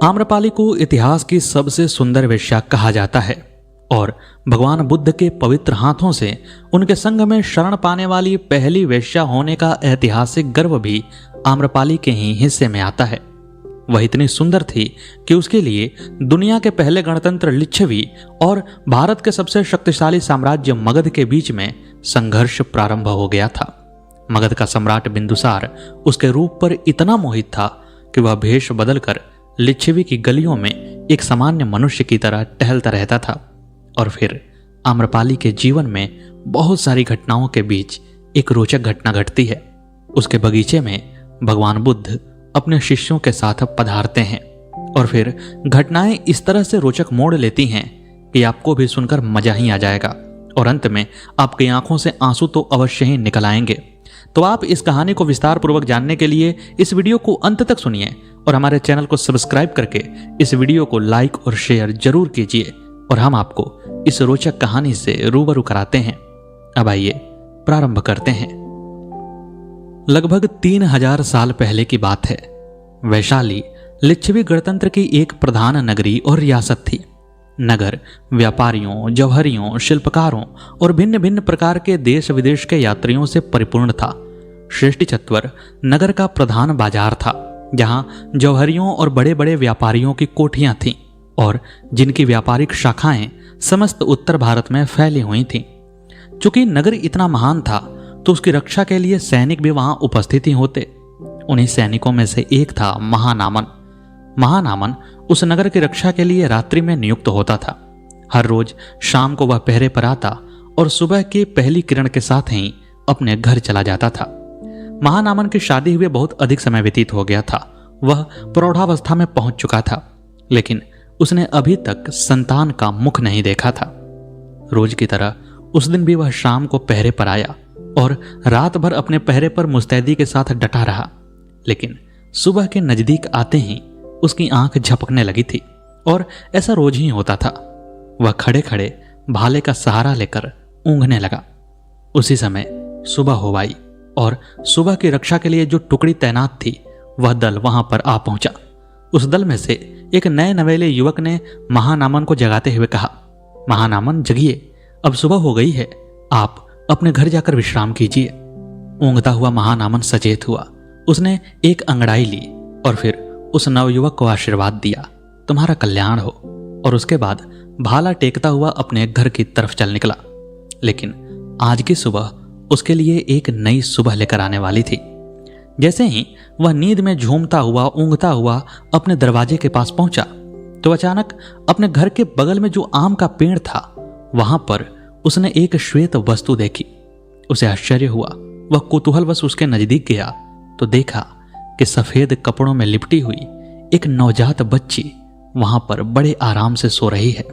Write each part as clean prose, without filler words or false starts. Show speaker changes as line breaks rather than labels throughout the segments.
आम्रपाली को इतिहास की सबसे सुंदर वेश्या कहा जाता है और भगवान बुद्ध के पवित्र हाथों से उनके संग में शरण पाने वाली पहली वेश्या होने का ऐतिहासिक गर्व भी आम्रपाली के ही हिस्से में आता है। वह इतनी सुंदर थी कि उसके लिए दुनिया के पहले गणतंत्र लिच्छवी और भारत के सबसे शक्तिशाली साम्राज्य मगध के बीच में संघर्ष प्रारंभ हो गया था। मगध का सम्राट बिंदुसार उसके रूप पर इतना मोहित था कि वह भेष बदलकर लिच्छवी की गलियों में एक सामान्य मनुष्य की तरह टहलता रहता था। और फिर आम्रपाली के जीवन में बहुत सारी घटनाओं के बीच एक रोचक घटना घटती है। उसके बगीचे में भगवान बुद्ध अपने शिष्यों के साथ पधारते हैं और फिर घटनाएं इस तरह से रोचक मोड़ लेती हैं कि आपको भी सुनकर मजा ही आ जाएगा और अंत में आपकी आंखों से आंसू तो अवश्य ही निकल आएंगे। तो आप इस कहानी को विस्तार पूर्वक जानने के लिए इस वीडियो को अंत तक सुनिए और हमारे चैनल को सब्सक्राइब करके इस वीडियो को लाइक और शेयर जरूर कीजिए और हम आपको इस रोचक कहानी से रूबरू कराते हैं। अब आइए प्रारंभ करते हैं। लगभग 3000 साल पहले की बात है। वैशाली लिच्छवी गणतंत्र की एक प्रधान नगरी और रियासत थी। नगर व्यापारियों, जौहरियों, शिल्पकारों और भिन्न भिन्न प्रकार के देश विदेश के यात्रियों से परिपूर्ण था। श्रेष्ठीचत्वर नगर का प्रधान बाजार था, जहां जौहरियों और बड़े बड़े व्यापारियों की कोठियां थीं और जिनकी व्यापारिक शाखाएं समस्त उत्तर भारत में फैली हुई थीं। चूंकि नगर इतना महान था तो उसकी रक्षा के लिए सैनिक भी वहां उपस्थित ही होते। उन्हीं सैनिकों में से एक था महानामन। महानामन उस नगर की रक्षा के लिए रात्रि में नियुक्त होता था। हर रोज शाम को वह पहरे पर आता और सुबह की पहली किरण के साथ ही अपने घर चला जाता था। महानामन की शादी हुए बहुत अधिक समय व्यतीत हो गया था। वह प्रौढ़ावस्था में पहुंच चुका था, लेकिन उसने अभी तक संतान का मुख नहीं देखा था। रोज की तरह उस दिन भी वह शाम को पहरे पर आया और रात भर अपने पहरे पर मुस्तैदी के साथ डटा रहा। लेकिन सुबह के नजदीक आते ही उसकी आंख झपकने लगी थी और ऐसा रोज ही होता था। वह खड़े खड़े भाले का सहारा लेकर ऊँघने लगा। उसी समय सुबह हो आई और सुबह की रक्षा के लिए जो टुकड़ी तैनात थी वह दल वहां पर आ पहुंचा। उस दल में से एक नए नवेले युवक ने महानामन को जगाते हुए कहा, महानामन जगिए, अब सुबह हो गई है, आप अपने घर जाकर विश्राम कीजिए। ऊँघता हुआ महानामन सचेत हुआ। उसने एक अंगड़ाई ली और फिर उस नवयुवक को आशीर्वाद दिया, तुम्हारा कल्याण हो, और उसके बाद भाला टेकता हुआ अपने घर की तरफ चल निकला। लेकिन आज की सुबह उसके लिए एक नई सुबह लेकर आने वाली थी। जैसे ही वह नींद में झूमता हुआ ऊँघता हुआ अपने दरवाजे के पास पहुंचा तो अचानक अपने घर के बगल में जो आम का पेड़ था वहां पर उसने एक श्वेत वस्तु देखी। उसे आश्चर्य हुआ। वह कुतूहलवश उसके नजदीक गया तो देखा कि सफेद कपड़ों में लिपटी हुई एक नवजात बच्ची वहां पर बड़े आराम से सो रही है।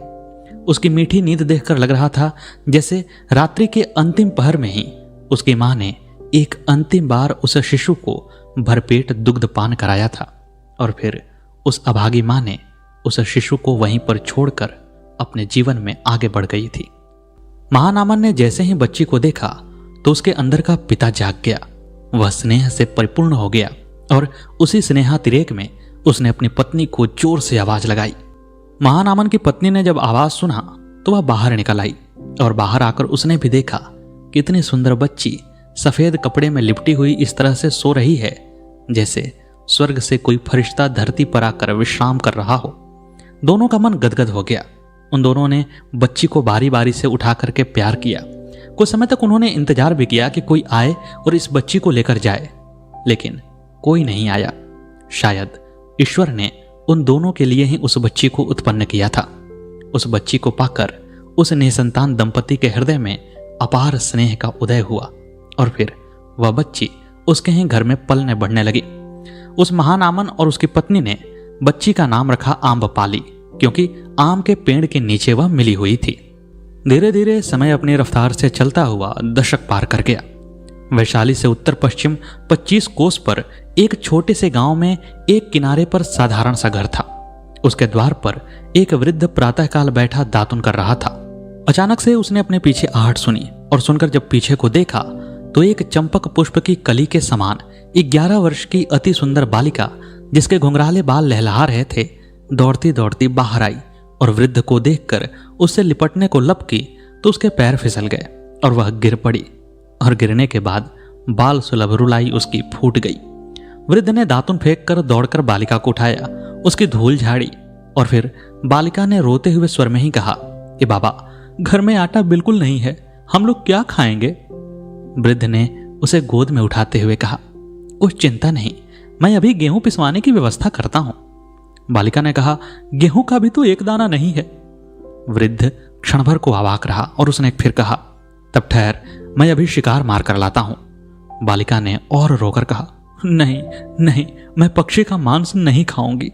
उसकी मीठी नींद देखकर लग रहा था जैसे रात्रि के अंतिम पहर में ही उसकी मां ने एक अंतिम बार उस शिशु को भरपेट दुग्ध पान कराया था और फिर उस अभागी मां ने उस शिशु को वहीं पर छोड़कर अपने जीवन में आगे बढ़ गई थी। महानामन ने जैसे ही बच्ची को देखा तो उसके अंदर का पिता जाग गया। वह स्नेह से परिपूर्ण हो गया और उसी स्नेहातिरेक में उसने अपनी पत्नी को जोर से आवाज लगाई। महानामन की पत्नी ने जब आवाज सुना तो वह बाहर निकल आई और बाहर आकर उसने भी देखा कि इतनी सुंदर बच्ची सफेद कपड़े में लिपटी हुई इस तरह से सो रही है जैसे स्वर्ग से कोई फरिश्ता धरती पर आकर विश्राम कर रहा हो। दोनों का मन गदगद हो गया। उन दोनों ने बच्ची को बारी बारी से उठा करके प्यार किया। कुछ समय तक उन्होंने इंतजार भी किया कि कोई आए और इस बच्ची को लेकर जाए, लेकिन कोई नहीं आया। शायद ईश्वर ने उन दोनों के लिए ही उस बच्ची को उत्पन्न किया था। उस बच्ची को पाकर उस निसंतान दंपति के हृदय में अपार स्नेह का उदय हुआ और फिर वह बच्ची उसके ही घर में पलने बढ़ने लगी। उस महानामन और उसकी पत्नी ने बच्ची का नाम रखा आम्रपाली, क्योंकि आम के पेड़ के नीचे वह मिली हुई थी। धीरे धीरे समय अपनी रफ्तार से चलता हुआ दशक पार कर गया। वैशाली से उत्तर पश्चिम 25 कोस पर एक छोटे से गांव में एक किनारे पर साधारण सा घर था। उसके द्वार पर एक वृद्ध प्रातःकाल बैठा दातुन कर रहा था। अचानक से उसने अपने पीछे आहट सुनी और सुनकर जब पीछे को देखा तो एक चंपक पुष्प की कली के समान 11 वर्ष की अति सुंदर बालिका, जिसके घुंघराले बाल लहलहा रहे थे, दौड़ती दौड़ती बाहर आई और वृद्ध को देखकर उससे लिपटने को लपकी तो उसके पैर फिसल गए और वह गिर पड़ी और गिरने के बाद बाल सुलभ रुलाई उसकी फूट गई। वृद्ध ने दातुन फेंक कर दौड़कर बालिका को उठाया, उसकी धूल झाड़ी और फिर बालिका ने रोते हुए स्वर में ही कहा कि बाबा, घर में आटा बिल्कुल नहीं है, हम लोग क्या खाएंगे। वृद्ध ने उसे गोद में उठाते हुए कहा, कुछ चिंता नहीं, मैं अभी गेहूं पिसवाने की व्यवस्था करता हूं। बालिका ने कहा, गेहूं का भी तो एक दाना नहीं है। वृद्ध क्षण भर को अवाक रहा और उसने फिर कहा, तब ठहर, मैं अभी शिकार मार कर लाता हूं। बालिका ने और रोकर कहा, नहीं नहीं, मैं पक्षी का मांस नहीं खाऊंगी।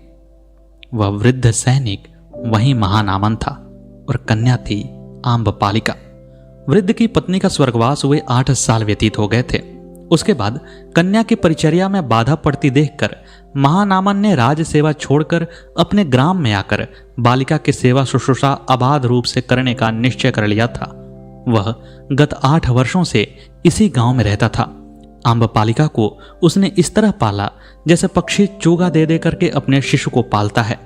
वह वृद्ध सैनिक वही महानामन था और कन्या थी आम्रपालिका। वृद्ध की पत्नी का स्वर्गवास हुए 8 साल व्यतीत हो गए थे। उसके बाद कन्या की परिचर्या में बाधा पड़ती देखकर महानामन ने राज सेवा छोड़कर अपने ग्राम में आकर बालिका की सेवा शुश्रूषा अबाध रूप से करने का निश्चय कर लिया था। वह गत 8 वर्षों से इसी गांव में रहता था। आम्रपालिका को उसने इस तरह पाला जैसे पक्षी चोगा दे दे करके अपने शिशु को पालता है।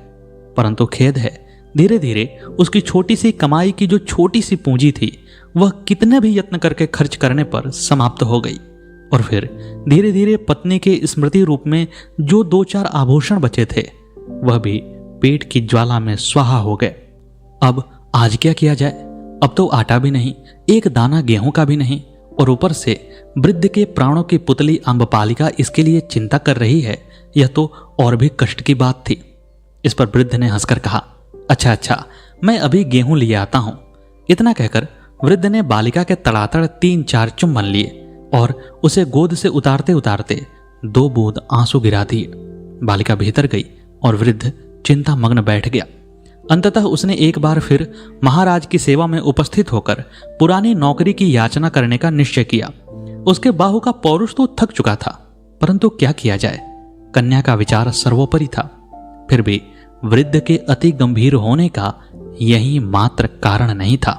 परंतु खेद है, धीरे धीरे उसकी छोटी सी कमाई की जो छोटी सी पूंजी थी वह कितने भी यत्न करके खर्च करने पर समाप्त हो गई और फिर धीरे धीरे पत्नी के स्मृति रूप में जो 2-4 आभूषण बचे थे वह भी पेट की ज्वाला में स्वाहा हो गए। अब आज क्या किया जाए? अब तो आटा भी नहीं, एक दाना गेहूं का भी नहीं और ऊपर से वृद्ध के प्राणों की पुतली आम्रपालिका इसके लिए चिंता कर रही है, यह तो और भी कष्ट की बात थी। इस पर वृद्ध ने हंसकर कहा, अच्छा, मैं अभी गेहूं लिए आता हूं। इतना कहकर वृद्ध ने बालिका के तड़ातड़ 3-4 चुम्बन लिए और उसे गोद से उतारते उतारते 2 बूंद आंसू गिरा दिए। बालिका भीतर गई और वृद्ध चिंता मग्न बैठ गया। अंततः उसने एक बार फिर महाराज की सेवा में उपस्थित होकर पुरानी नौकरी की याचना करने का निश्चय किया। उसके बाहु का पौरुष तो थक चुका था, परंतु क्या किया जाए, कन्या का विचार सर्वोपरि था। फिर भी वृद्ध के अति गंभीर होने का यही मात्र कारण नहीं था।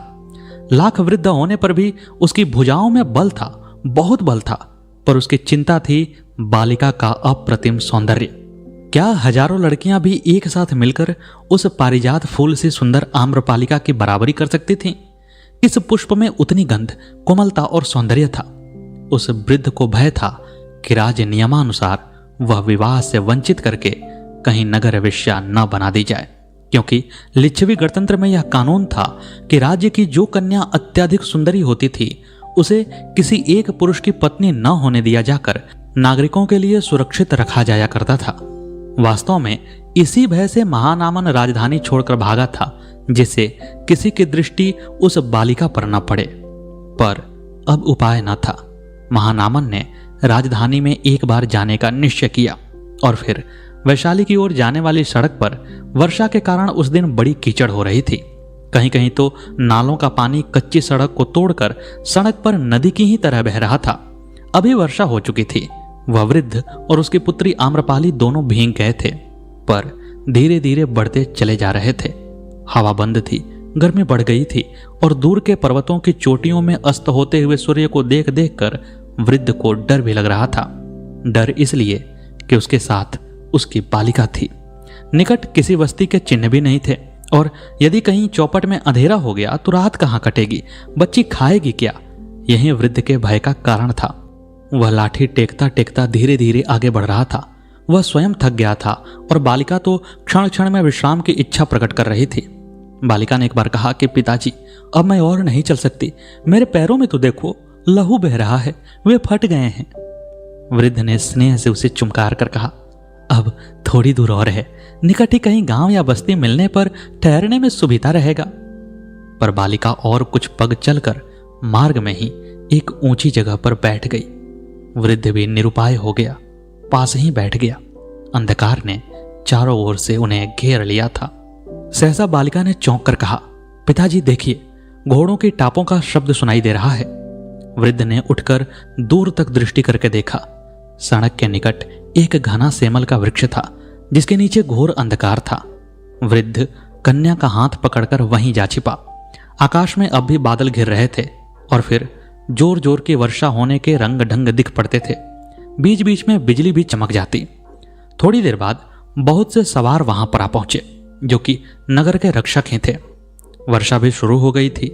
लाख वृद्ध होने पर भी उसकी भुजाओं में बल था, बहुत बल था, पर उसकी चिंता थी बालिका का अप्रतिम सौंदर्य। क्या हजारों लड़कियां भी एक साथ मिलकर उस पारिजात फूल से सुंदर आम्रपालिका की बराबरी कर सकती थीं? इस पुष्प में उतनी गंध, कोमलता और सौंदर्य था। उस वृद्ध को भय था कि राज नियमानुसार वह विवाह से वंचित करके कहीं नगर वेश्या न बना दी जाए, क्योंकि लिच्छवी गणतंत्र में यह कानून था कि राज्य की जो कन्या अत्यधिक सुंदरी होती थी उसे किसी एक पुरुष की पत्नी न होने दिया जाकर नागरिकों के लिए सुरक्षित रखा जाया करता था। वास्तव में इसी भय से महानामन राजधानी छोड़कर भागा था, जिससे किसी की दृष्टि उस बालिका पर न पड़े। पर अब उपाय न था। महानामन ने राजधानी में एक बार जाने का निश्चय किया और फिर वैशाली की ओर जाने वाली सड़क पर वर्षा के कारण उस दिन बड़ी कीचड़ हो रही थी। कहीं कहीं तो नालों का पानी कच्ची सड़क को तोड़कर सड़क पर नदी की ही तरह बह रहा था। अभी वर्षा हो चुकी थी। वह वृद्ध और उसकी पुत्री आम्रपाली दोनों भीग गए थे, पर धीरे धीरे बढ़ते चले जा रहे थे। हवा बंद थी, गर्मी बढ़ गई थी और दूर के पर्वतों की चोटियों में अस्त होते हुए सूर्य को देख देख कर वृद्ध को डर भी लग रहा था। डर इसलिए कि उसके साथ उसकी बालिका थी। निकट किसी वस्ती के चिन्ह भी नहीं थे और यदि कहीं चौपट में अंधेरा हो गया तो रात कहाँ कटेगी, बच्ची खाएगी क्या? यही वृद्ध के भय का कारण था। वह लाठी टेकता टेकता धीरे धीरे आगे बढ़ रहा था। वह स्वयं थक गया था और बालिका तो क्षण क्षण में विश्राम की इच्छा प्रकट कर रही थी। बालिका ने एक बार कहा कि पिताजी, अब मैं और नहीं चल सकती, मेरे पैरों में तो देखो लहू बह रहा है, वे फट गए हैं। वृद्ध ने स्नेह से उसे चुमकार कर कहा, अब थोड़ी दूर और है, निकट ही कहीं गांव या बस्ती मिलने पर ठहरने में सुविधा रहेगा। पर बालिका और कुछ पग चलकर मार्ग में ही एक ऊंची जगह पर बैठ गई। वृद्ध भी निरुपाय हो गया, पास ही बैठ गया। अंधकार ने चारों ओर से उन्हें घेर लिया था। सहसा बालिका ने चौंक कर कहा, पिताजी देखिए, घोड़ों की टापों का शब्द सुनाई दे रहा है। वृद्ध ने उठकर दूर तक दृष्टि करके देखा। सड़क के निकट एक घना सेमल का वृक्ष था, जिसके नीचे घोर अंधकार था। वृद्ध कन्या का हाथ पकड़कर वहीं जा छिपा। आकाश में अब भी बादल घिर रहे थे और फिर जोर जोर की वर्षा होने के रंग ढंग दिख पड़ते थे। बीच बीच में बिजली भी चमक जाती। थोड़ी देर बाद बहुत से सवार वहां पर आ पहुंचे। जो कि नगर के रक्षक ही थे। वर्षा भी शुरू हो गई थी।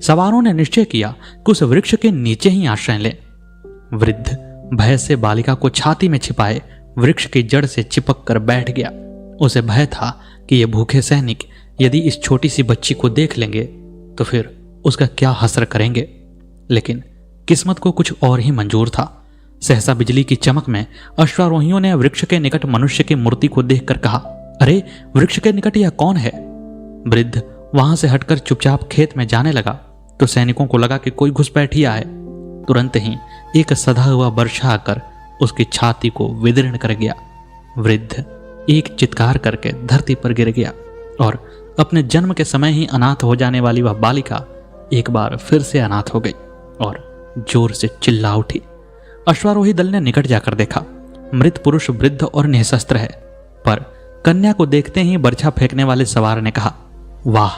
सवारों ने निश्चय किया कि उस वृक्ष के नीचे ही आश्रय लें। वृद्ध भय से बालिका को छाती में छिपाए वृक्ष की जड़ से चिपक कर बैठ गया। उसे भय था कि ये भूखे सैनिक यदि इस छोटी सी बच्ची को देख लेंगे तो फिर उसका क्या हसर करेंगे। लेकिन किस्मत को कुछ और ही मंजूर था। सहसा बिजली की चमक में अश्वारोहियों ने वृक्ष के निकट मनुष्य की मूर्ति को देखकर कहा, अरे वृक्ष के निकट यह कौन है? वृद्ध वहां से हटकर चुपचाप खेत में जाने लगा तो सैनिकों को लगा कि कोई घुसपैठिया है। तुरंत ही एक सधा हुआ वर्षा आकर उसकी छाती को विदीर्ण कर गया। वृद्ध एक चित्कार करके धरती पर गिर गया और अपने जन्म के समय ही अनाथ हो जाने वाली वह बालिका एक बार फिर से अनाथ हो गई और जोर से चिल्ला उठी। अश्वारोही दल ने निकट जाकर देखा। मृत पुरुष वृद्ध और निःशस्त्र है, पर कन्या को देखते ही बर्छा फेंकने वाले सवार ने कहा, वाह,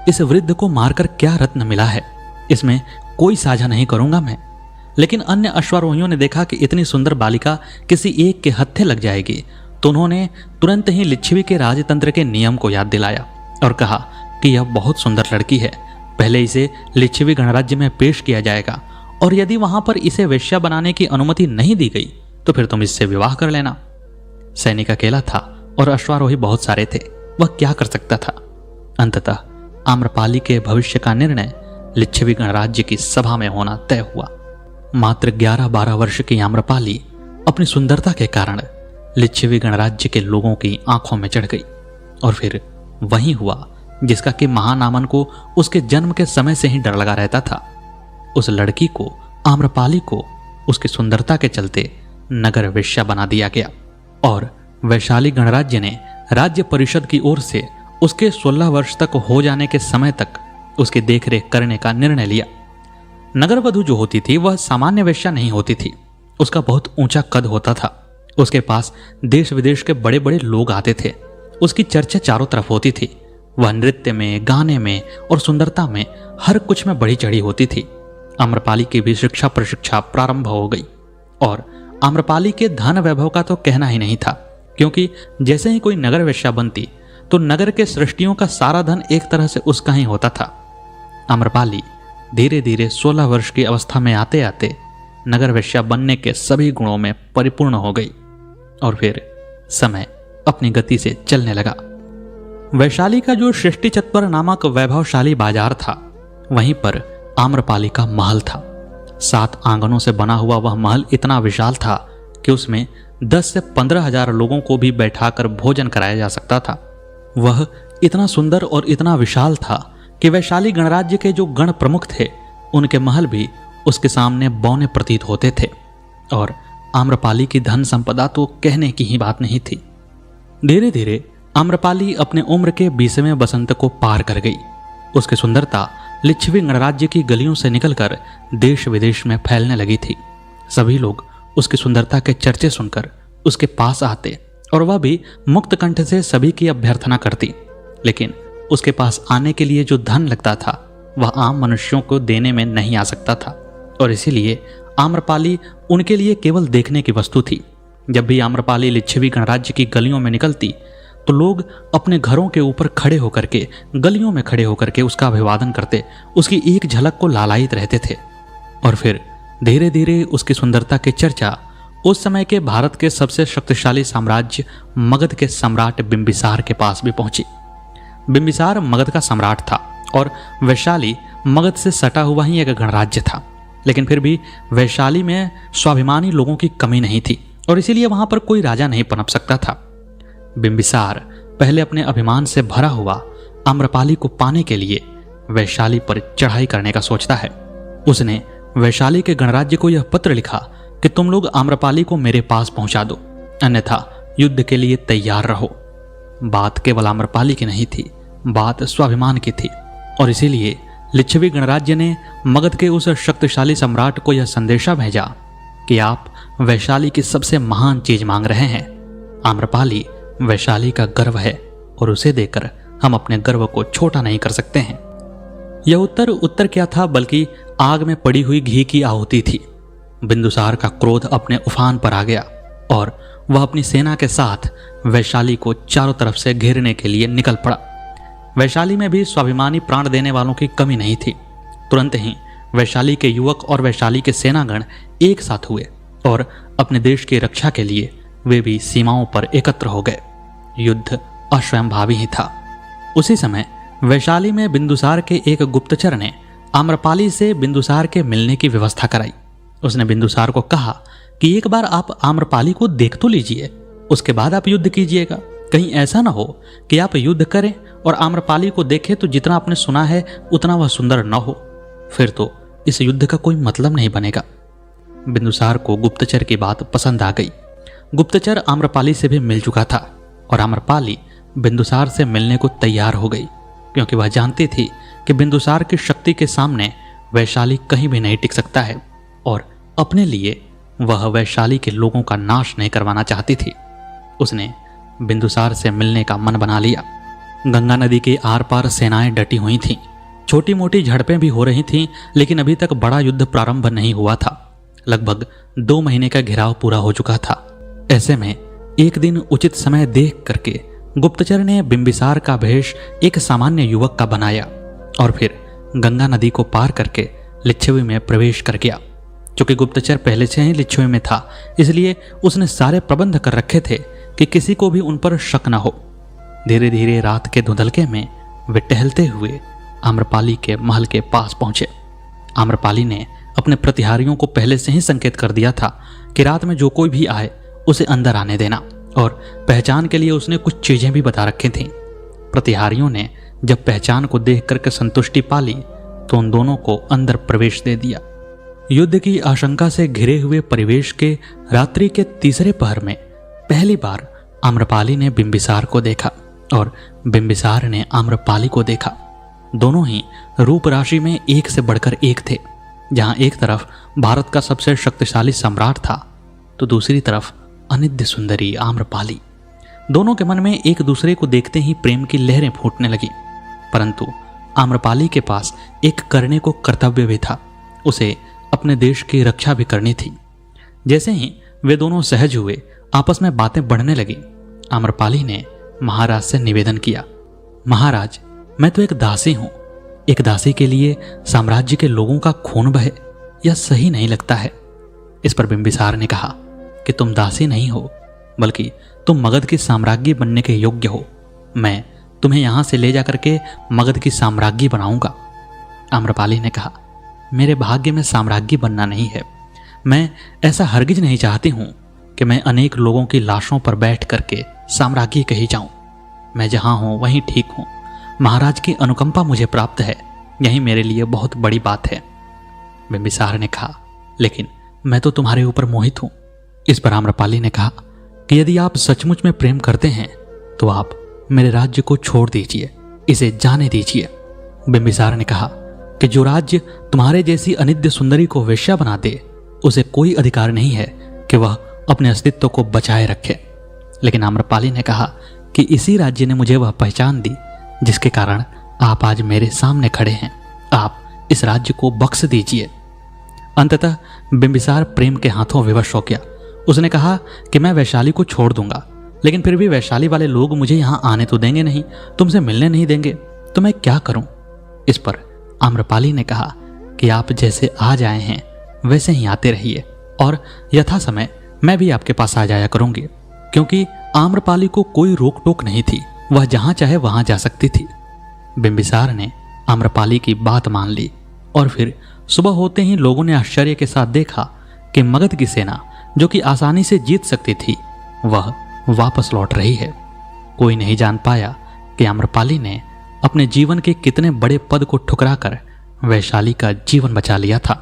इस वृद्ध को मारकर क्या रत्न मिला है, इसमें कोई साझा नहीं करूंगा मैं। लेकिन अन्य अश्वारोहियों ने देखा कि इतनी सुंदर बालिका किसी एक के हत्थे लग जाएगी तो उन्होंने तुरंत ही लिच्छवी के राजतंत्र के नियम को याद दिलाया और कहा कि यह बहुत सुंदर लड़की है, पहले इसे लिच्छवी गणराज्य में पेश किया जाएगा और यदि वहां पर इसे वेश्या बनाने की अनुमति नहीं दी गई तो फिर तुम इससे विवाह कर लेना। सैनिक अकेला था और अश्वारोही बहुत सारे थे, वह क्या कर सकता था। अंततः आम्रपाली के भविष्य का निर्णय लिच्छवी गणराज्य की सभा में होना तय हुआ। मात्र 11-12 वर्ष की आम्रपाली अपनी सुंदरता के कारण लिच्छवी गणराज्य के लोगों की आंखों में चढ़ गई और फिर वही हुआ जिसका कि महानामन को उसके जन्म के समय से ही डर लगा रहता था। उस लड़की को, आम्रपाली को, उसकी सुंदरता के चलते नगर वेश्या बना दिया गया और वैशाली गणराज्य ने राज्य परिषद की ओर से उसके 16 वर्ष तक हो जाने के समय तक उसकी देखरेख करने का निर्णय लिया। नगरवधु जो होती थी वह सामान्य वेश्या नहीं होती थी, उसका बहुत ऊंचा कद होता था। उसके पास देश विदेश के बड़े बड़े लोग आते थे। उसकी चर्चा चारों तरफ होती थी। वह नृत्य में, गाने में और सुंदरता में हर कुछ में बढ़ी चढ़ी होती थी। आम्रपाली की भी शिक्षा प्रशिक्षा प्रारंभ हो गई और आम्रपाली के धन वैभव का तो कहना ही नहीं था, क्योंकि जैसे ही कोई नगर वेश्या बनती तो नगर के सृष्टियों का सारा धन एक तरह से उसका ही होता था। आम्रपाली धीरे धीरे 16 वर्ष की अवस्था में आते आते नगर वेश्या बनने के सभी गुणों में परिपूर्ण हो गई और फिर समय अपनी गति से चलने लगा। वैशाली का जो सृष्टि चत्वर नामक वैभवशाली बाजार था, वहीं पर आम्रपाली का महल था। 7 आंगनों से बना हुआ वह महल इतना विशाल था कि उसमें 10 से 15 हजार लोगों को भी बैठाकर भोजन कराया जा सकता था। वह इतना सुंदर और इतना विशाल था कि वैशाली गणराज्य के जो गण प्रमुख थे उनके महल भी उसके सामने बौने प्रतीत होते थे और आम्रपाली की धन संपदा तो कहने की ही बात नहीं थी। धीरे धीरे आम्रपाली अपने उम्र के 20वें बसंत को पार कर गई। उसकी सुंदरता लिच्छवी गणराज्य की गलियों से निकलकर देश विदेश में फैलने लगी थी। सभी लोग उसकी सुंदरता के चर्चे सुनकर उसके पास आते और वह भी मुक्त कंठ से सभी की अभ्यर्थना करती। लेकिन उसके पास आने के लिए जो धन लगता था वह आम मनुष्यों को देने में नहीं आ सकता था और इसीलिए आम्रपाली उनके लिए केवल देखने की वस्तु थी। जब भी आम्रपाली लिच्छवी गणराज्य की गलियों में निकलती तो लोग अपने घरों के ऊपर खड़े होकर के, गलियों में खड़े होकर के उसका अभिवादन करते, उसकी एक झलक को लालायित रहते थे। और फिर धीरे धीरे उसकी सुंदरता की चर्चा उस समय के भारत के सबसे शक्तिशाली साम्राज्य मगध के सम्राट बिंबिसार के पास भी पहुंची। बिंबिसार मगध का सम्राट था और वैशाली मगध से सटा हुआ ही एक गणराज्य था, लेकिन फिर भी वैशाली में स्वाभिमानी लोगों की कमी नहीं थी और इसीलिए वहां पर कोई राजा नहीं पनप सकता था। बिंबिसार पहले अपने अभिमान से भरा हुआ आम्रपाली को पाने के लिए वैशाली पर चढ़ाई करने का सोचता है। उसने वैशाली के गणराज्य को यह पत्र लिखा कि तुम लोग आम्रपाली को मेरे पास पहुंचा दो, अन्यथा युद्ध के लिए तैयार रहो। बात केवल आम्रपाली की नहीं थी, बात स्वाभिमान की थी और इसीलिए लिच्छवी गणराज्य ने मगध के उस शक्तिशाली सम्राट को यह संदेशा भेजा कि आप वैशाली की सबसे महान चीज मांग रहे हैं। आम्रपाली वैशाली का गर्व है और उसे देकर हम अपने गर्व को छोटा नहीं कर सकते हैं। यह उत्तर क्या था बल्कि आग में पड़ी हुई घी की आहुति थी। बिंदुसार का क्रोध अपने उफान पर आ गया और वह अपनी सेना के साथ वैशाली को चारों तरफ से घेरने के लिए निकल पड़ा। वैशाली में भी स्वाभिमानी प्राण देने वालों की कमी नहीं थी। तुरंत ही वैशाली के युवक और वैशाली के सेनागण एक साथ हुए और अपने देश की रक्षा के लिए वे भी सीमाओं पर एकत्र हो गए। युद्ध अस्वयंभावी ही था। उसी समय वैशाली में बिंदुसार के एक गुप्तचर ने आम्रपाली से बिंदुसार के मिलने की व्यवस्था कराई। उसने बिंदुसार को कहा कि एक बार आप आम्रपाली को देख तो लीजिए, उसके बाद आप युद्ध कीजिएगा। कहीं ऐसा ना हो कि आप युद्ध करें और आम्रपाली को देखें तो जितना आपने सुना है उतना वह सुंदर न हो, फिर तो इस युद्ध का कोई मतलब नहीं बनेगा। बिंदुसार को गुप्तचर की बात पसंद आ गई। गुप्तचर आम्रपाली से भी मिल चुका था और आम्रपाली बिंदुसार से मिलने को तैयार हो गई, क्योंकि वह जानती थी कि बिंदुसार की शक्ति के सामने वैशाली कहीं भी नहीं टिक सकता है और अपने लिए वह वैशाली के लोगों का नाश नहीं करवाना चाहती थी। उसने बिंदुसार से मिलने का मन बना लिया। गंगा नदी के आर पार सेनाएं डटी हुई थीं। छोटी मोटी झड़पें भी हो रही थीं, लेकिन अभी तक बड़ा युद्ध प्रारंभ नहीं हुआ था। लगभग 2 महीने का घेराव पूरा हो चुका था। ऐसे में एक दिन उचित समय देख करके गुप्तचर ने बिंबिसार का भेष एक सामान्य युवक का बनाया और फिर गंगा नदी को पार करके लिच्छवी में प्रवेश कर गया। चूंकि गुप्तचर पहले से ही लिच्छवी में था, इसलिए उसने सारे प्रबंध कर रखे थे कि किसी को भी उन पर शक न हो। धीरे धीरे रात के धुंधलके में वे टहलते हुए आम्रपाली के महल के पास पहुंचे। आम्रपाली ने अपने प्रतिहारियों को पहले से ही संकेत कर दिया था कि रात में जो कोई भी आए उसे अंदर आने देना, और पहचान के लिए उसने कुछ चीजें भी बता रखी थीं। प्रतिहारियों ने जब पहचान को देख करके संतुष्टि पाली तो उन दोनों को अंदर प्रवेश दे दिया। युद्ध की आशंका से घिरे हुए परिवेश के रात्रि के तीसरे पहर में पहली बार आम्रपाली ने बिंबिसार को देखा और बिंबिसार ने आम्रपाली को देखा। दोनों ही रूप राशि में एक से बढ़कर एक थे। जहां एक तरफ भारत का सबसे शक्तिशाली सम्राट था तो दूसरी तरफ अनिद्य सुंदरी आम्रपाली। दोनों के मन में एक दूसरे को देखते ही प्रेम की लहरें फूटने लगी। परंतु आम्रपाली के पास एक करने को कर्तव्य भी था। उसे अपने देश की रक्षा भी करनी थी। जैसे ही वे दोनों सहज हुए, आपस में बातें बढ़ने लगी। आम्रपाली ने महाराज से निवेदन किया, महाराज, मैं तो एक दासी हूं। एक दासी के लिए साम्राज्य के लोगों का खून बहे, यह सही नहीं लगता है। इस पर बिंबिसार ने कहा कि तुम दासी नहीं हो, बल्कि तुम मगध की साम्राज्ञी बनने के योग्य हो। मैं तुम्हें यहां से ले जाकर के मगध की साम्राज्ञी बनाऊंगा। आम्रपाली ने कहा, मेरे भाग्य में साम्राज्ञी बनना नहीं है। मैं ऐसा हरगिज नहीं चाहती हूं कि मैं अनेक लोगों की लाशों पर बैठ करके साम्राज्ञी कही जाऊं। मैं जहां हूं वहीं ठीक हूं। महाराज की अनुकंपा मुझे प्राप्त है, यही मेरे लिए बहुत बड़ी बात है। बिंबिसार ने कहा, लेकिन मैं तो तुम्हारे ऊपर मोहित हूं। इस पर आम्रपाली ने कहा कि यदि आप सचमुच में प्रेम करते हैं तो आप मेरे राज्य को छोड़ दीजिए, इसे जाने दीजिए। बिंबिसार ने कहा कि जो राज्य तुम्हारे जैसी अनिद्य सुंदरी को वेश्या बना दे, उसे कोई अधिकार नहीं है कि वह अपने अस्तित्व को बचाए रखे। लेकिन आम्रपाली ने कहा कि इसी राज्य ने मुझे वह पहचान दी जिसके कारण आप आज मेरे सामने खड़े हैं। आप इस राज्य को बख्श दीजिए। अंततः बिंबिसार प्रेम के हाथों विवश हो गया। उसने कहा कि मैं वैशाली को छोड़ दूंगा, लेकिन फिर भी वैशाली वाले लोग मुझे यहां आने तो देंगे नहीं, तुमसे मिलने नहीं देंगे, तो मैं क्या करूं। इस पर आम्रपाली ने कहा कि आप जैसे आज आए हैं वैसे ही आते रहिए और यथा समय मैं भी आपके पास आ जाया करूंगी, क्योंकि आम्रपाली को कोई रोक टोक नहीं थी। वह जहां चाहे वहां जा सकती थी। बिंबिसार ने आम्रपाली की बात मान ली और फिर सुबह होते ही लोगों ने आश्चर्य के साथ देखा कि मगध की सेना, जो कि आसानी से जीत सकती थी, वह वापस लौट रही है। कोई नहीं जान पाया कि आम्रपाली ने अपने जीवन के कितने बड़े पद को ठुकराकर वैशाली का जीवन बचा लिया था।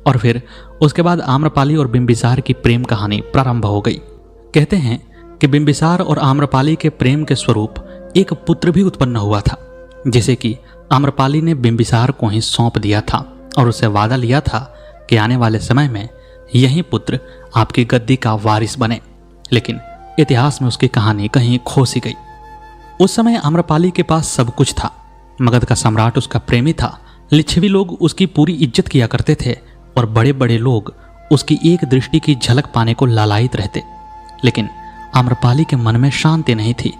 और फिर उसके बाद आम्रपाली और बिंबिसार की प्रेम कहानी प्रारंभ हो गई। कहते हैं कि बिंबिसार और आम्रपाली के प्रेम के स्वरूप एक पुत्र भी उत्पन्न हुआ था, जिसे कि आम्रपाली ने बिंबिसार को ही सौंप दिया था और उससे वादा लिया था कि आने वाले समय में यही पुत्र आपकी गद्दी का वारिस बने। लेकिन इतिहास में उसकी कहानी कहीं खो सी गई। उस समय आम्रपाली के पास सब कुछ था। मगध का सम्राट उसका प्रेमी था। लिच्छवी लोग उसकी पूरी इज्जत किया करते थे और बड़े बड़े लोग उसकी एक दृष्टि की झलक पाने को लालायित रहते। लेकिन आम्रपाली के मन में शांति नहीं थी।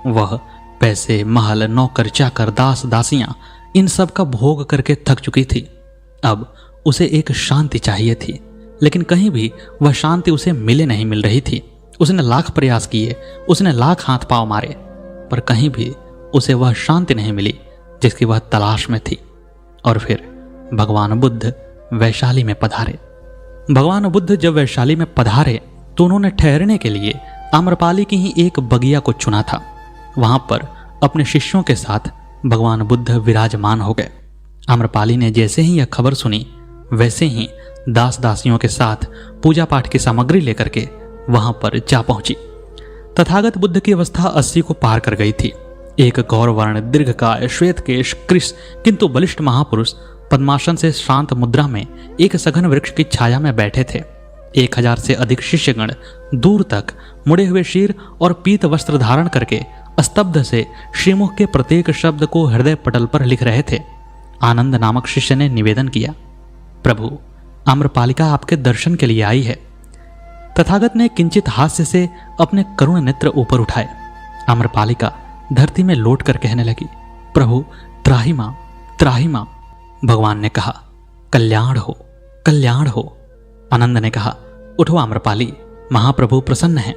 वह पैसे, महल, नौकर, चाकर, दास, दासियां इन सब का भोग करके थक चुकी थी। अब उसे एक शांति चाहिए थी, लेकिन कहीं भी वह शांति उसे मिल रही थी। उसने लाख प्रयास किए, उसने लाख हाथ पांव मारे, पर कहीं भी उसे वह शांति नहीं मिली जिसकी वह तलाश में थी। और फिर भगवान बुद्ध वैशाली में पधारे। भगवान बुद्ध जब वैशाली में पधारे तो उन्होंने ठहरने के लिए आम्रपाली की ही एक बगिया को चुना था। वहां पर अपने शिष्यों के साथ भगवान बुद्ध विराजमान हो गए। आम्रपाली ने जैसे ही यह खबर सुनी, वैसे ही दास दासियों के साथ पूजा पाठ की सामग्री लेकर के वहां पर जा पहुंची। तथागत बुद्ध की अवस्था 80 को पार कर गई थी। एक गौरवर्ण, दीर्घकाय, श्वेत केश, कृश किंतु बलिष्ठ महापुरुष पद्मासन से शांत मुद्रा में एक सघन वृक्ष की छाया में बैठे थे। 1000 से अधिक शिष्यगण दूर तक मुड़े हुए शीर और पीत वस्त्र धारण करके स्तब्ध से श्रीमुख के प्रत्येक शब्द को हृदय पटल पर लिख रहे थे। आनंद नामक शिष्य ने निवेदन किया, प्रभु, आम्रपालिका आपके दर्शन के लिए आई है। तथागत ने किंचित हास्य से अपने करुण नेत्र ऊपर उठाए। आम्रपालिका धरती में लौट कर कहने लगी, प्रभु, त्राही मां, त्राही मां। भगवान ने कहा, कल्याण हो, कल्याण हो। आनंद ने कहा, उठो आम्रपाली, महाप्रभु प्रसन्न हैं।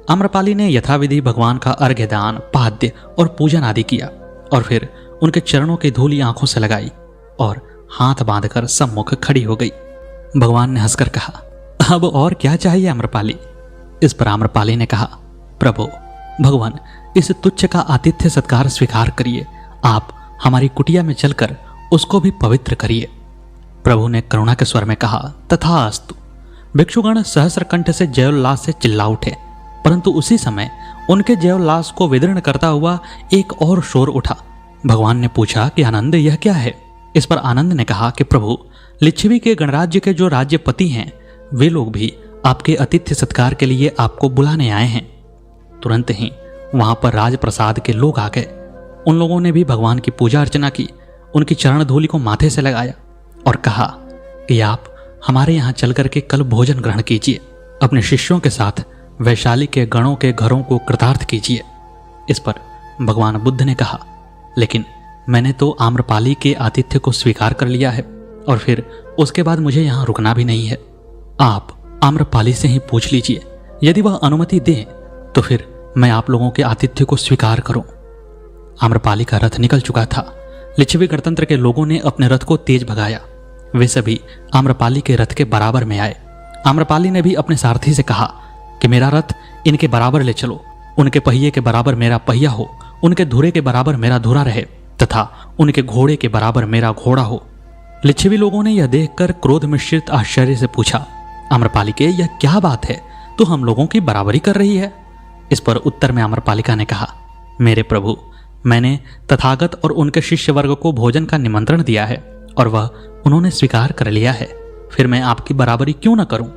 आम्रपाली ने यथाविधि भगवान का अर्घ्य दान, पाद्य और पूजन आदि किया और फिर उनके चरणों की धूली आंखों से लगाई और हाथ बांधकर सम्मुख खड़ी हो गई। भगवान ने हंसकर कहा, अब और क्या चाहिए आम्रपाली? इस पर आम्रपाली ने कहा, प्रभु, भगवान, इस तुच्छ का आतिथ्य सत्कार स्वीकार करिए। आप हमारी कुटिया में चलकर उसको भी पवित्र करिए। प्रभु ने करुणा के स्वर में कहा, तथास्तु। भिक्षुगण सहस्र कंठ से जयोल्लास से चिल्ला उठे, परंतु उसी समय उनके जयोल्लास को विदीर्ण करता हुआ एक और शोर उठा। भगवान ने पूछा कि आनंद, यह क्या है? इस पर आनंद ने कहा कि प्रभु, लिच्छवी के गणराज्य के जो राज्यपति हैं, वे लोग भी आपके आतिथ्य सत्कार के लिए आपको बुलाने आए हैं। तुरंत ही वहां पर राजप्रसाद के लोग आ गए। उन लोगों ने भी भगवान की पूजा अर्चना की, उनकी चरण धूलि को माथे से लगाया और कहा कि आप हमारे यहाँ चल करके कल भोजन ग्रहण कीजिए, अपने शिष्यों के साथ वैशाली के गणों के घरों को कृतार्थ कीजिए। इस पर भगवान बुद्ध ने कहा, लेकिन मैंने तो आम्रपाली के आतिथ्य को स्वीकार कर लिया है और फिर उसके बाद मुझे यहाँ रुकना भी नहीं है। आप आम्रपाली से ही पूछ लीजिए, यदि वह अनुमति दे तो फिर मैं आप लोगों के आतिथ्य को स्वीकार करूं। आम्रपाली का रथ निकल चुका था। लिच्छवी गणतंत्र के लोगों ने अपने रथ को तेज भगाया। वे सभी आम्रपाली के रथ के बराबर में आए। आम्रपाली ने भी अपने सारथी से कहा कि मेरा रथ इनके बराबर ले चलो, उनके पहिए के बराबर मेरा पहिया हो, उनके धुरे के बराबर मेरा धुरा रहे तथा उनके घोड़े के बराबर मेरा घोड़ा हो। लिच्छवी लोगों ने यह देखकर क्रोध मिश्रित आश्चर्य से पूछा, आम्रपाली के, यह क्या बात है? तू हम लोगों की बराबरी कर रही है? इस पर उत्तर में आम्रपालिका ने कहा, मेरे प्रभु, मैंने तथागत और उनके शिष्य वर्ग को भोजन का निमंत्रण दिया है और वह उन्होंने स्वीकार कर लिया है, फिर मैं आपकी बराबरी क्यों न करूं?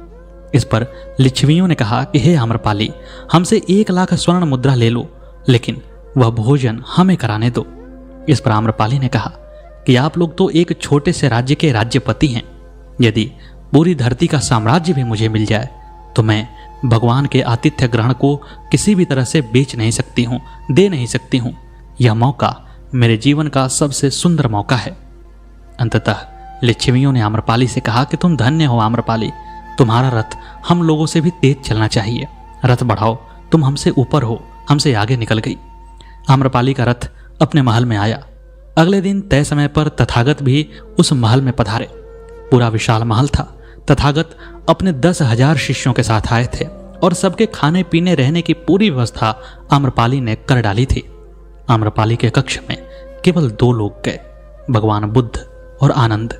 इस पर लिच्छवियों ने कहा कि हे आम्रपाली, हमसे 1 लाख स्वर्ण मुद्रा ले लो, लेकिन वह भोजन हमें कराने दो। इस पर आम्रपाली ने कहा कि आप लोग तो एक छोटे से राज्य के राज्यपति हैं। यदि पूरी धरती का साम्राज्य भी मुझे मिल जाए तो मैं भगवान के आतिथ्य ग्रहण को किसी भी तरह से बेच नहीं सकती हूँ, दे नहीं सकती हूँ। यह मौका मेरे जीवन का सबसे सुंदर मौका है। अंततः लिच्छवियों ने आम्रपाली से कहा कि तुम धन्य हो आम्रपाली, तुम्हारा रथ हम लोगों से भी तेज चलना चाहिए। रथ बढ़ाओ, तुम हमसे ऊपर हो, हमसे आगे निकल गई। आम्रपाली का रथ अपने महल में आया। अगले दिन तय समय पर तथागत भी उस महल में पधारे। पूरा विशाल महल था। तथागत अपने 10,000 शिष्यों के साथ आए थे और सबके खाने पीने रहने की पूरी व्यवस्था आम्रपाली ने कर डाली थी। आम्रपाली के कक्ष में केवल 2 लोग गए, भगवान बुद्ध और आनंद।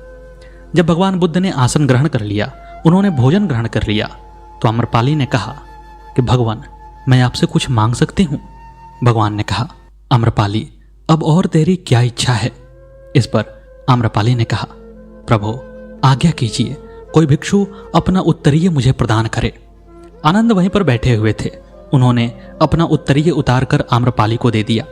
जब भगवान बुद्ध ने आसन ग्रहण कर लिया, उन्होंने भोजन ग्रहण कर लिया, तो आम्रपाली ने कहा कि भगवान, मैं आपसे कुछ मांग सकती हूं? भगवान ने कहा, आम्रपाली, अब और तेरी क्या इच्छा है? इस पर आम्रपाली ने कहा, प्रभु आज्ञा कीजिए, कोई भिक्षु अपना उत्तरीय मुझे प्रदान करे। आनंद वहीं पर बैठे हुए थे। उन्होंने अपना उत्तरीय उतारकर आम्रपाली को दे दिया।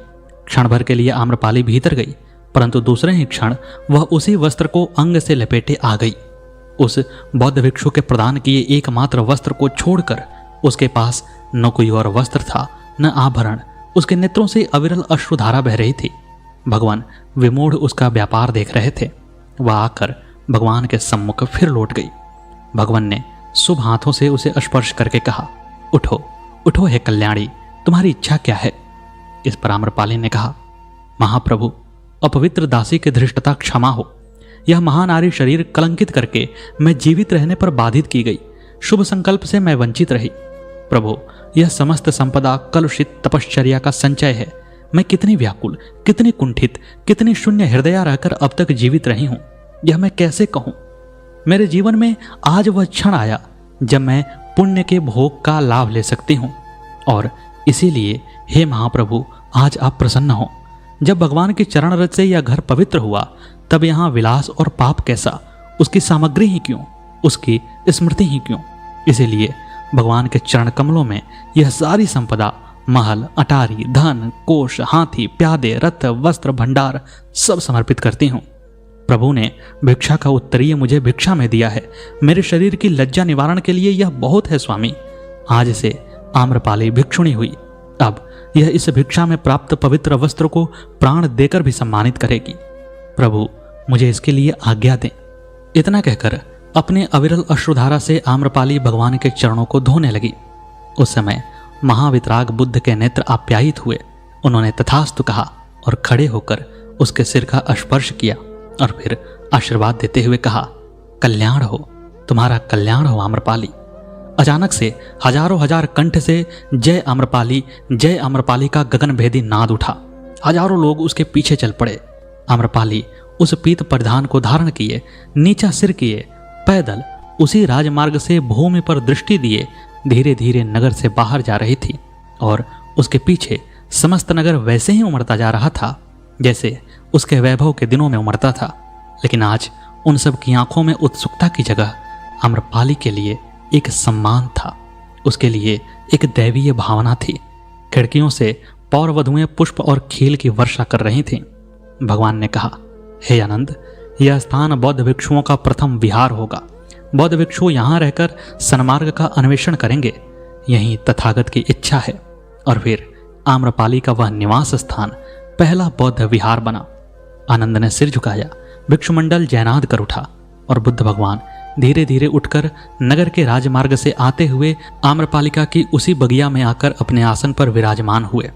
क्षण भर के लिए आम्रपाली भीतर गई, परंतु दूसरे ही क्षण वह उसी वस्त्र को अंग से लपेटे आ गई। उस बौद्ध भिक्षु के प्रदान किए एकमात्र वस्त्र को छोड़कर उसके पास न कोई और वस्त्र था न आभरण। उसके नेत्रों से अविरल अश्रुधारा बह रही थी। भगवान विमूढ़ उसका व्यापार देख रहे थे। वह आकर भगवान के सम्मुख फिर लौट गई। भगवान ने शुभ हाथों से उसे स्पर्श करके कहा, उठो उठो हे कल्याणी, तुम्हारी इच्छा क्या है? इस पर आम्रपाली ने कहा, महाप्रभु, अपवित्र दासी की धृष्टता क्षमा हो। यह महानारी शरीर कलंकित करके मैं जीवित रहने पर बाधित की गई। शुभ संकल्प से मैं वंचित रही। प्रभु, यह समस्त संपदा कलुषित तपश्चर्या का संचय है। मैं कितनी व्याकुल, कितनी कुंठित, कितनी शून्य हृदया रहकर अब तक जीवित रही हूं, यह मैं कैसे कहूं। मेरे जीवन में आज वह क्षण आया जब मैं पुण्य के भोग का लाभ ले सकती हूं, और इसीलिए हे महाप्रभु, आज आप प्रसन्न हो। जब भगवान की चरण रज से यह घर पवित्र हुआ, तब यहाँ विलास और पाप कैसा? उसकी सामग्री ही क्यों, उसकी स्मृति ही क्यों? इसीलिए भगवान के चरण कमलों में यह सारी संपदा, महल, अटारी, धन, कोष, हाथी, प्यादे, रथ, वस्त्र, भंडार सब समर्पित करती हूँ। प्रभु ने भिक्षा का उत्तरीय मुझे भिक्षा में दिया है। मेरे शरीर की लज्जा निवारण के लिए यह बहुत है स्वामी। आज से आम्रपाली भिक्षुणी हुई। अब यह इस भिक्षा में प्राप्त पवित्र वस्त्र को प्राण देकर भी सम्मानित करेगी। प्रभु, मुझे इसके लिए आज्ञा दें। इतना कहकर अपने अविरल अश्रुधारा से आम्रपाली भगवान के चरणों को धोने लगी। उस समय महावितराग बुद्ध के नेत्र आप्यायित हुए। उन्होंने तथास्तु कहा और खड़े होकर उसके सिर का स्पर्श किया और फिर आशीर्वाद देते हुए कहा, कल्याण हो, तुम्हारा कल्याण हो आम्रपाली। अचानक से हजारों हजार कंठ से जय आम्रपाली का गगनभेदी नाद उठा। हजारों लोग उसके पीछे चल पड़े। आम्रपाली उस पीत परिधान को धारण किए, नीचा सिर किए, पैदल उसी राजमार्ग से भूमि पर दृष्टि दिए धीरे धीरे नगर से बाहर जा रही थी, और उसके पीछे समस्त नगर वैसे ही उमड़ता जा रहा था जैसे उसके वैभव के दिनों में उमड़ता था। लेकिन आज उन सब की आंखों में उत्सुकता की जगह आम्रपाली के लिए एक सम्मान था, उसके लिए एक दैवीय भावना थी। खिड़कियों से पौर वधुएं पुष्प और खील की वर्षा कर रही थीं। भगवान ने कहा, हे आनंद, यह स्थान बौद्ध भिक्षुओं का प्रथम विहार होगा। बौद्ध भिक्षु यहाँ रहकर सन्मार्ग का अन्वेषण करेंगे। यही तथागत की इच्छा है। और फिर आम्रपाली का वह निवास स्थान पहला बौद्ध विहार बना। आनंद ने सिर झुकाया। भिक्षुमंडल जयनाद कर उठा और बुद्ध भगवान धीरे धीरे उठकर नगर के राजमार्ग से आते हुए आम्रपालिका की उसी बगिया में आकर अपने आसन पर विराजमान हुए।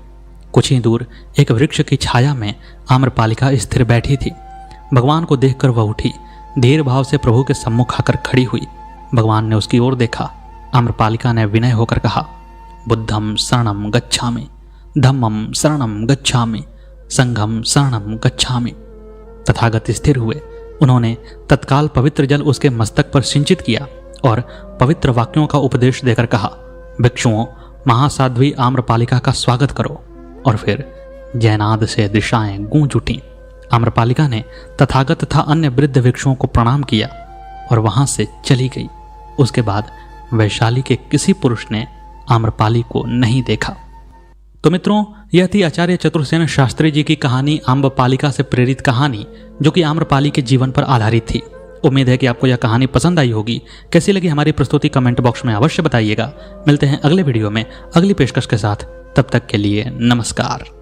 कुछ ही दूर एक वृक्ष की छाया में आम्रपालिका स्थिर बैठी थी। भगवान को देखकर वह उठी, धीर भाव से प्रभु के सम्मुख आकर खड़ी हुई। भगवान ने उसकी ओर देखा। आम्रपालिका ने विनय होकर कहा, बुद्धम शरणम गच्छामि, धम्मम शरणम गच्छामि, संघम शरणम गच्छामि। तथागत स्थिर हुए। उन्होंने तत्काल पवित्र जल उसके मस्तक पर सिंचित किया और पवित्र वाक्यों का उपदेश देकर कहा, भिक्षुओं, महासाध्वी आम्रपालिका का स्वागत करो। और फिर जयनाद से दिशाएं गूंज उठीं। आम्रपालिका ने तथागत तथा अन्य वृद्ध भिक्षुओं को प्रणाम किया और वहां से चली गई। उसके बाद वैशाली के किसी पुरुष ने आम्रपाली को नहीं देखा। तो मित्रों, यह थी आचार्य चतुर्सेन शास्त्री जी की कहानी आम्रपालिका से प्रेरित कहानी, जो कि आम्रपाली के जीवन पर आधारित थी। उम्मीद है कि आपको यह कहानी पसंद आई होगी। कैसी लगी हमारी प्रस्तुति कमेंट बॉक्स में अवश्य बताइएगा। मिलते हैं अगले वीडियो में अगली पेशकश के साथ। तब तक के लिए नमस्कार।